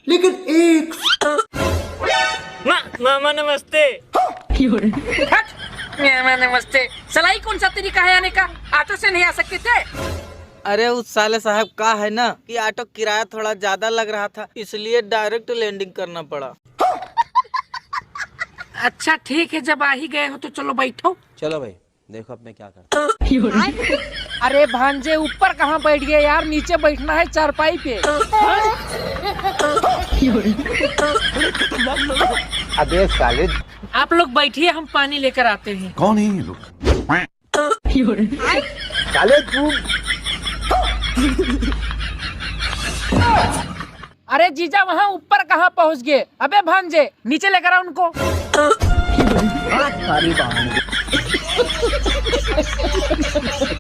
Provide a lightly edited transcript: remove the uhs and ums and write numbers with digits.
लेकिन एक मामा नमस्ते। मामा नमस्ते। सलाई कौन सा तरीका है आने का? ऑटो से नहीं आ सकते थे? अरे उस साले साहब का है ना कि ऑटो किराया थोड़ा ज्यादा लग रहा था, इसलिए डायरेक्ट लैंडिंग करना पड़ा। अच्छा ठीक है, जब आ ही गए हो तो चलो बैठो। चलो भाई देखो अब मैं क्या करता। अरे भांजे ऊपर कहाँ बैठ गए यार, नीचे बैठना है चारपाई पे। अबे साले आप लोग बैठिए, हम पानी लेकर आते हैं। कौन है ये लोग? साले तू अरे जीजा वहाँ ऊपर कहाँ पहुँच गए? अबे भांजे नीचे लेकर आ उनको।